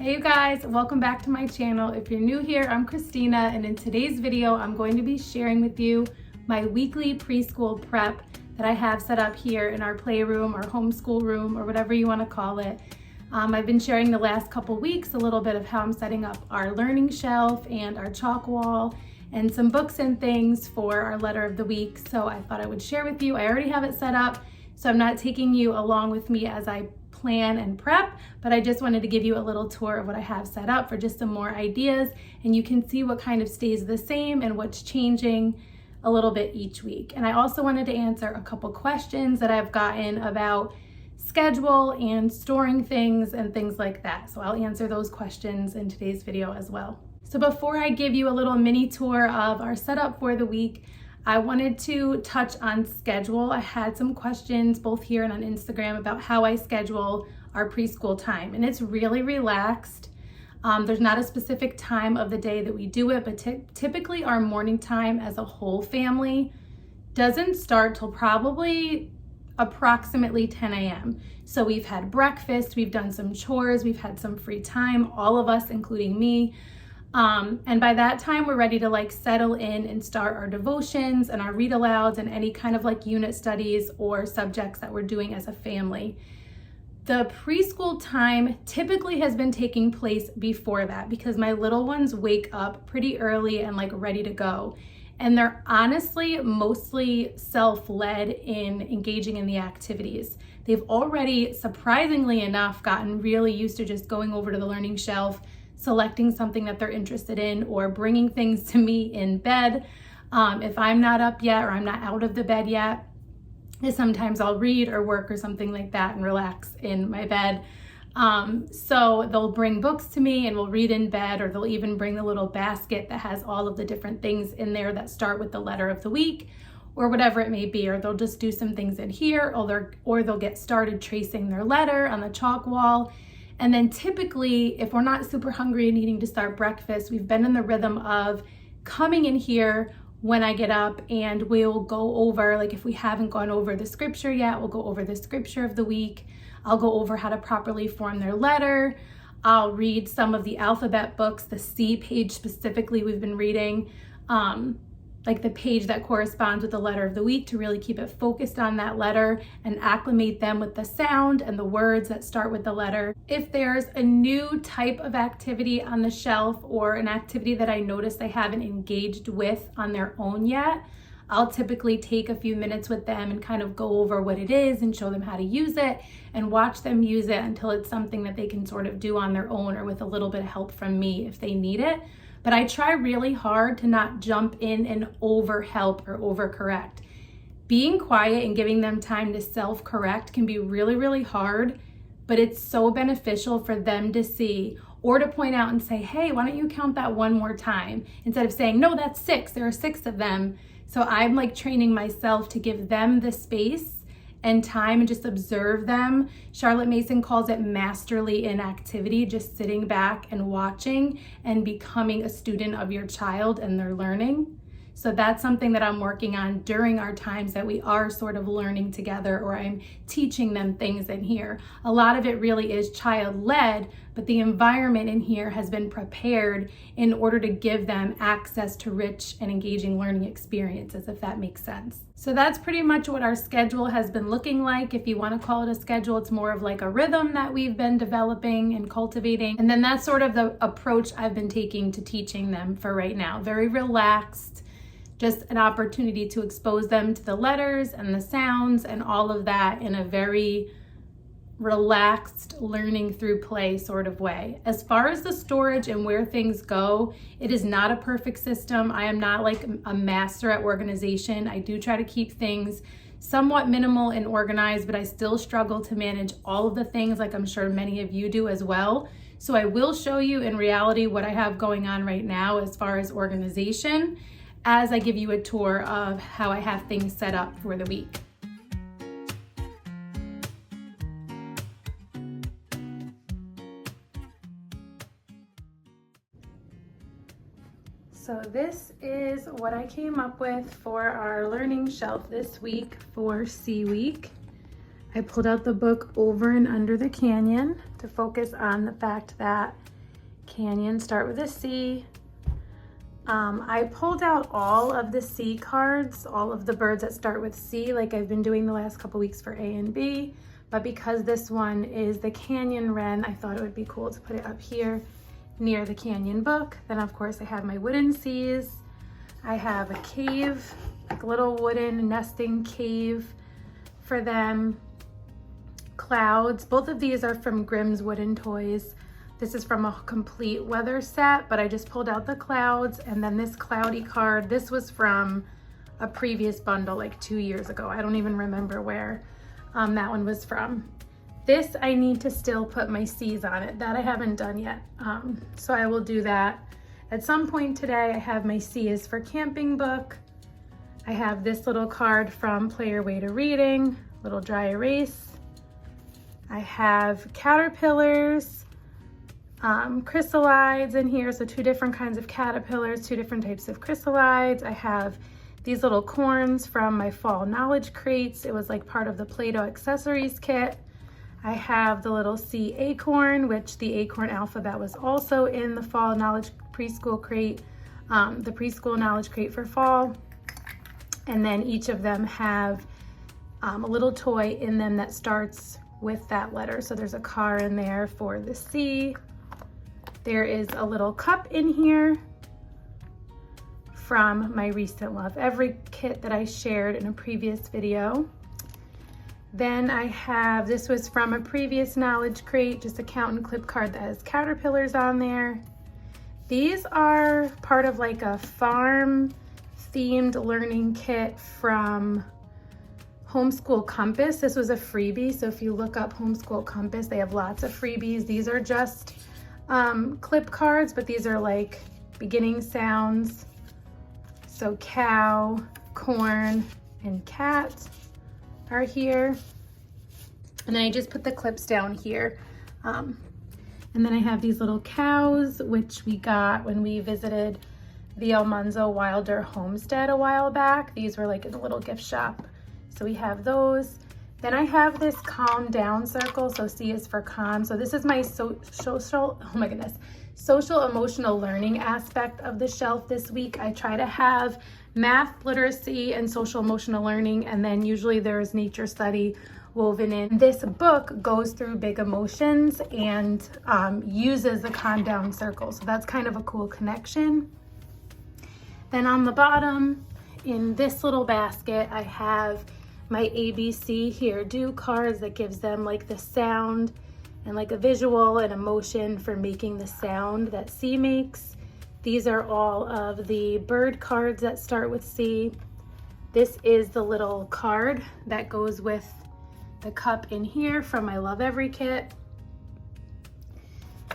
Hey you guys, welcome back to my channel. If you're new here, I'm Christina, and in today's video, I'm going to be sharing with you my weekly preschool prep that I have set up here in our playroom or homeschool room or whatever you want to call it. I've been sharing the last couple weeks a little bit of how I'm setting up our learning shelf and our chalk wall and some books and things for our letter of the week. So I thought I would share with you. I already have it set up, so I'm not taking you along with me as I plan and prep, but I just wanted to give you a little tour of what I have set up for just some more ideas, and you can see what kind of stays the same and what's changing a little bit each week. And I also wanted to answer a couple questions that I've gotten about schedule and storing things and things like that. So I'll answer those questions in today's video as well. So before I give you a little mini tour of our setup for the week, I wanted to touch on schedule. I had some questions both here and on Instagram about how I schedule our preschool time, and it's really relaxed. There's not a specific time of the day that we do it, but typically our morning time as a whole family doesn't start till probably approximately 10 a.m. So we've had breakfast, we've done some chores, we've had some free time, all of us, including me. And by that time, we're ready to settle in and start our devotions and our read alouds and any kind of unit studies or subjects that we're doing as a family. The preschool time typically has been taking place before that because my little ones wake up pretty early and ready to go. And they're honestly mostly self-led in engaging in the activities. They've already, surprisingly enough, gotten really used to just going over to the learning shelf, selecting something that they're interested in, or bringing things to me in bed. If I'm not up yet or I'm not out of the bed yet, sometimes I'll read or work or something like that and relax in my bed. So they'll bring books to me and we'll read in bed, or they'll even bring the little basket that has all of the different things in there that start with the letter of the week or whatever it may be, or they'll just do some things in here, or they'll get started tracing their letter on the chalk wall. And then typically, if we're not super hungry and needing to start breakfast, we've been in the rhythm of coming in here when I get up, and we'll go over, if we haven't gone over the scripture yet, we'll go over the scripture of the week. I'll go over how to properly form their letter. I'll read some of the alphabet books, the C page specifically we've been reading, the page that corresponds with the letter of the week, to really keep it focused on that letter and acclimate them with the sound and the words that start with the letter. If there's a new type of activity on the shelf or an activity that I notice they haven't engaged with on their own yet, I'll typically take a few minutes with them and kind of go over what it is and show them how to use it and watch them use it until it's something that they can sort of do on their own or with a little bit of help from me if they need it. But I try really hard to not jump in and over-help or over-correct. Being quiet and giving them time to self-correct can be really, really hard, but it's so beneficial for them to see or to point out and say, hey, why don't you count that one more time? Instead of saying, no, that's 6, there are 6 of them. So I'm training myself to give them the space and time and just observe them. Charlotte Mason calls it masterly inactivity, just sitting back and watching and becoming a student of your child and their learning. So that's something that I'm working on during our times that we are sort of learning together, or I'm teaching them things in here. A lot of it really is child-led, but the environment in here has been prepared in order to give them access to rich and engaging learning experiences, if that makes sense. So that's pretty much what our schedule has been looking like. If you want to call it a schedule, it's more of a rhythm that we've been developing and cultivating. And then that's sort of the approach I've been taking to teaching them for right now. Very relaxed. Just an opportunity to expose them to the letters and the sounds and all of that in a very relaxed, learning through play sort of way. As far as the storage and where things go, it is not a perfect system. I am not a master at organization. I do try to keep things somewhat minimal and organized, but I still struggle to manage all of the things I'm sure many of you do as well. So I will show you in reality what I have going on right now as far as organization, as I give you a tour of how I have things set up for the week. So this is what I came up with for our learning shelf this week for C week. I pulled out the book Over and Under the Canyon to focus on the fact that canyons start with a C. I pulled out all of the C cards, all of the birds that start with C, like I've been doing the last couple weeks for A and B. But because this one is the canyon wren, I thought it would be cool to put it up here near the canyon book. Then of course I have my wooden Cs. I have a cave, like a little wooden nesting cave for them. Clouds, both of these are from Grimm's Wooden Toys. This is from a complete weather set, but I just pulled out the clouds. And then this cloudy card, this was from a previous bundle like 2 years ago. I don't even remember where that one was from. This I need to still put my C's on it. That I haven't done yet. So I will do that at some point today. I have my C is for camping book. I have this little card from Play Your Way to Reading, little dry erase. I have caterpillars, chrysalides in here, so 2 different kinds of caterpillars, 2 different types of chrysalides. I have these little corns from my fall knowledge crates. It was like part of the Play-Doh accessories kit. I have the little C acorn, which the acorn alphabet was also in the fall knowledge preschool crate, the preschool knowledge crate for fall. And then each of them have a little toy in them that starts with that letter. So there's a car in there for the C. There is a little cup in here from my recent Love Every kit that I shared in a previous video. Then I have, this was from a previous knowledge crate, just a count and clip card that has caterpillars on there. These are part of like a farm themed learning kit from Homeschool Compass. This was a freebie, so if you look up Homeschool Compass, they have lots of freebies. These are just clip cards, but these are like beginning sounds. So cow, corn, and cat are here. And then I just put the clips down here. And then I have these little cows, which we got when we visited the Almanzo Wilder homestead a while back. These were like in a little gift shop. So we have those. Then I have this calm down circle. So C is for calm. So this is my social emotional learning aspect of the shelf this week. I try to have math, literacy, and social emotional learning. And then usually there's nature study woven in. This book goes through big emotions and uses the calm down circle. So that's kind of a cool connection. Then on the bottom, in this little basket, I have my ABC Here Do cards that gives them like the sound and like a visual and emotion for making the sound that C makes. These are all of the bird cards that start with C. This is the little card that goes with the cup in here from my Love Every kit.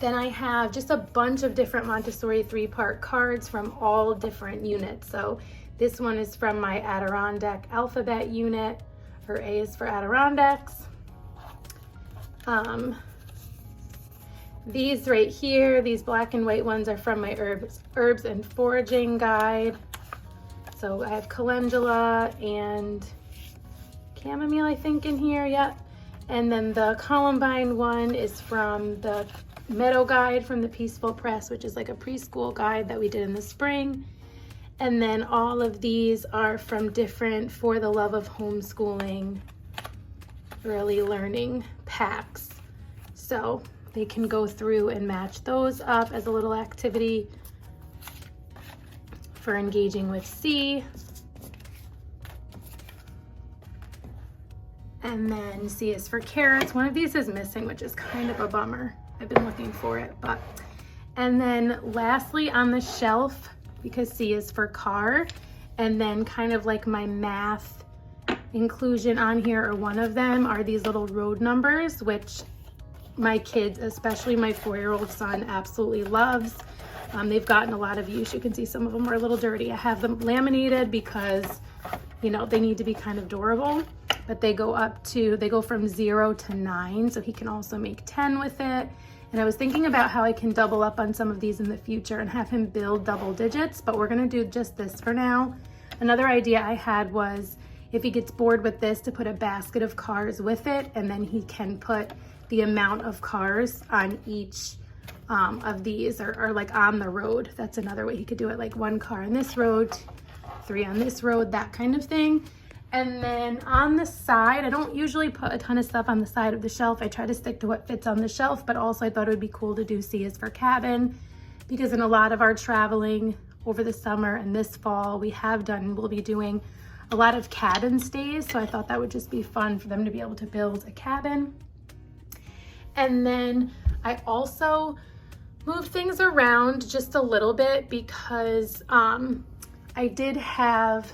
Then I have just a bunch of different Montessori 3-part cards from all different units. So this one is from my Adirondack alphabet unit, or A is for Adirondacks. These right here, these black and white ones are from my herbs and foraging guide. So I have calendula and chamomile, I think, in here, yep. And then the columbine one is from the meadow guide from the Peaceful Press, which is like a preschool guide that we did in the spring. And then all of these are from different For the Love of Homeschooling early learning packs. So they can go through and match those up as a little activity for engaging with C. And then C is for carrots. One of these is missing, which is kind of a bummer. I've been looking for it, but. And then lastly on the shelf, because C is for car, and then kind of like my math inclusion on here, or one of them, are these little road numbers, which my kids, especially my 4-year-old son, absolutely loves. They've gotten a lot of use. You can see some of them are a little dirty. I have them laminated because, you know, they need to be kind of durable, but they go from 0 to 9. So he can also make 10 with it. And I was thinking about how I can double up on some of these in the future and have him build double digits, but we're gonna do just this for now. Another idea I had was if he gets bored with this, to put a basket of cars with it, and then he can put the amount of cars on each of these, or like on the road. That's another way he could do it, like 1 car on this road, 3 on this road, that kind of thing. And then on the side, I don't usually put a ton of stuff on the side of the shelf. I try to stick to what fits on the shelf, but also I thought it would be cool to do C is for cabin, because in a lot of our traveling over the summer and this fall, we have done, we'll be doing a lot of cabin stays. So I thought that would just be fun for them to be able to build a cabin. And then I also moved things around just a little bit because I did have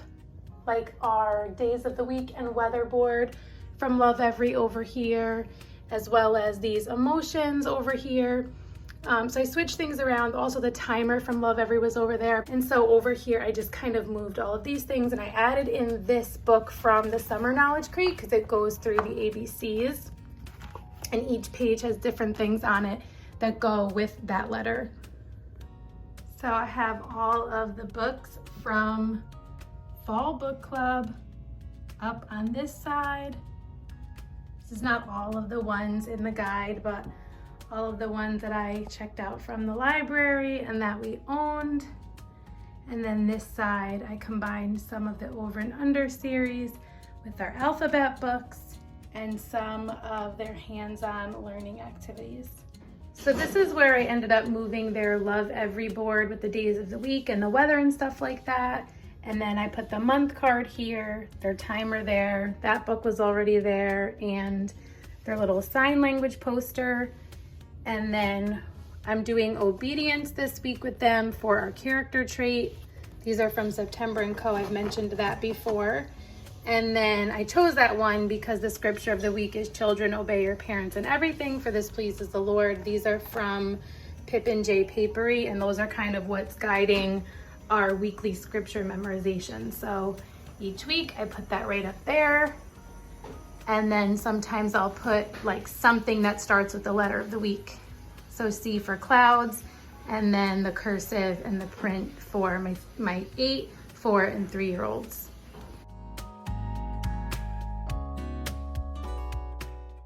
like our days of the week and weather board from Love Every over here, as well as these emotions over here. So I switched things around. Also the timer from Love Every was over there. And so over here, I just kind of moved all of these things, and I added in this book from the Summer Knowledge Crate because it goes through the ABCs, and each page has different things on it that go with that letter. So I have all of the books from Fall Book Club up on this side. This is not all of the ones in the guide, but all of the ones that I checked out from the library and that we owned. And then this side, I combined some of the Over and Under series with our alphabet books and some of their hands-on learning activities. So this is where I ended up moving their Love Every board with the days of the week and the weather and stuff like that. And then I put the month card here, their timer there, that book was already there, and their little sign language poster. And then I'm doing obedience this week with them for our character trait. These are from September & Co. I've mentioned that before. And then I chose that one because the scripture of the week is children, obey your parents in everything, for this pleases the Lord. These are from Pippin J. Papery, and those are kind of what's guiding our weekly scripture memorization. So each week I put that right up there. And then sometimes I'll put like something that starts with the letter of the week. So C for clouds, and then the cursive and the print for my 8, 4, and 3-year-olds.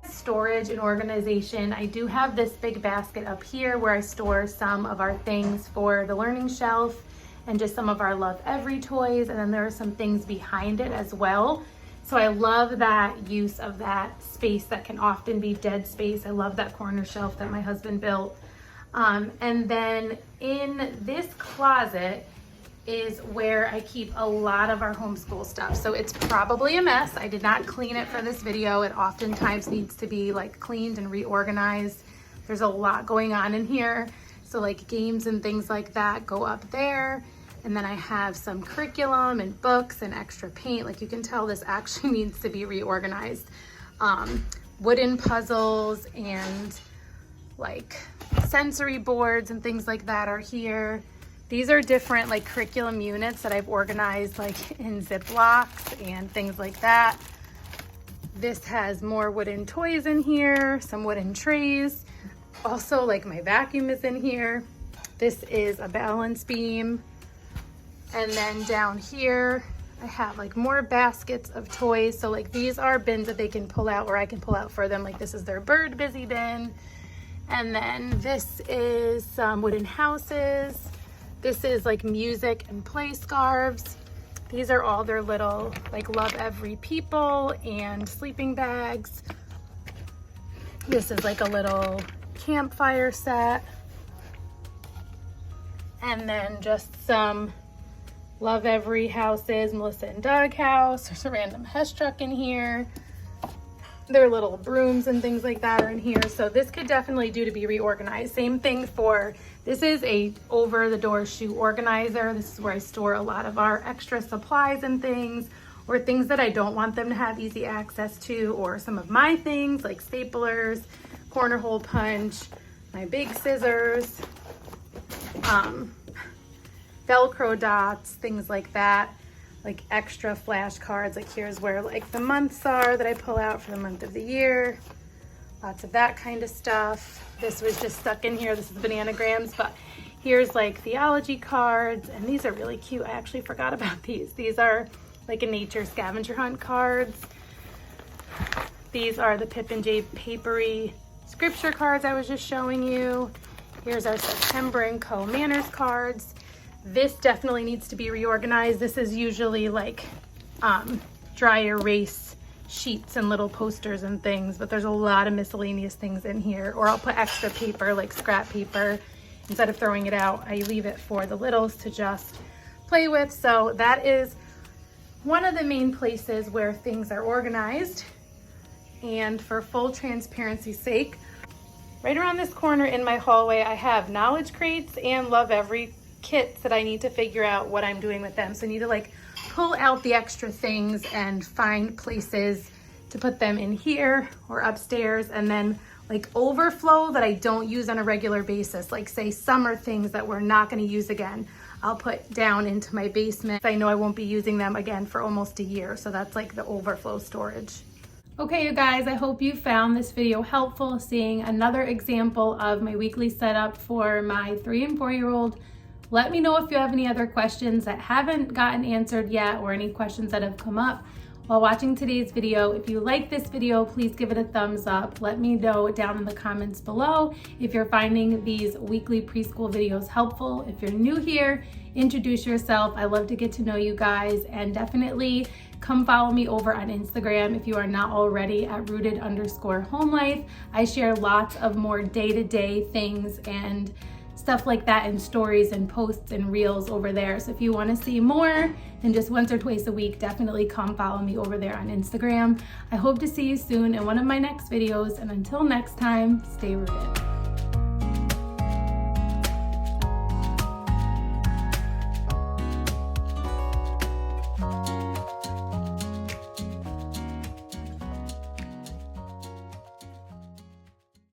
Storage and organization. I do have this big basket up here where I store some of our things for the learning shelf and just some of our Love Every toys, and then there are some things behind it as well. So I love that use of that space that can often be dead space. I love that corner shelf that my husband built. And then in this closet is where I keep a lot of our homeschool stuff. So it's probably a mess. I did not clean it for this video. It oftentimes needs to be like cleaned and reorganized. There's a lot going on in here. So like games and things like that go up there. And then I have some curriculum and books and extra paint. Like you can tell this actually needs to be reorganized. Wooden puzzles and like sensory boards and things like that are here. These are different like curriculum units that I've organized like in Ziplocs and things like that. This has more wooden toys in here, some wooden trays. Also, like my vacuum is in here. This is a balance beam. And then down here, I have like more baskets of toys. So like these are bins that they can pull out, or I can pull out for them. Like this is their bird busy bin. And then this is some wooden houses. This is like music and play scarves. These are all their little like Love Every people and sleeping bags. This is like a little campfire set. And then just some Love Every houses, Melissa and Doug house. There's a random Hess truck in here. Their little brooms and things like that are in here. So this could definitely do to be reorganized. Same thing for, this is a over the door shoe organizer. This is where I store a lot of our extra supplies and things, or things that I don't want them to have easy access to, or some of my things like staplers, corner hole punch, my big scissors, Velcro dots, things like that, like extra flashcards. Like here's where like the months are that I pull out for the month of the year. Lots of that kind of stuff. This was just stuck in here. This is bananagrams, but here's like theology cards, and these are really cute. I actually forgot about these. These are like a nature scavenger hunt cards. These are the Pip and Jade papery scripture cards I was just showing you. Here's our September and Co. manners cards. This definitely needs to be reorganized. This is usually like dry erase sheets and little posters and things, but there's a lot of miscellaneous things in here. Or I'll put extra paper, like scrap paper. Instead of throwing it out, I leave it for the littles to just play with. So that is one of the main places where things are organized. And for full transparency's sake, right around this corner in my hallway, I have knowledge crates and Love Every kits that I need to figure out what I'm doing with them. So I need to like pull out the extra things and find places to put them in here or upstairs, and then like overflow that I don't use on a regular basis, like say summer things that we're not going to use again, I'll put down into my basement. I know I won't be using them again for almost a year, so that's like the overflow storage. Okay, you guys, I hope you found this video helpful, seeing another example of my weekly setup for my 3 and 4-year-old. Let me know if you have any other questions that haven't gotten answered yet, or any questions that have come up while watching today's video. If you like this video, please give it a thumbs up. Let me know down in the comments below if you're finding these weekly preschool videos helpful. If you're new here, introduce yourself. I love to get to know you guys, and definitely come follow me over on Instagram if you are not already at rooted_homelife. I share lots of more day-to-day things and stuff like that, and stories and posts and reels over there. So if you want to see more than just once or twice a week, definitely come follow me over there on Instagram. I hope to see you soon in one of my next videos, and until next time, stay rooted.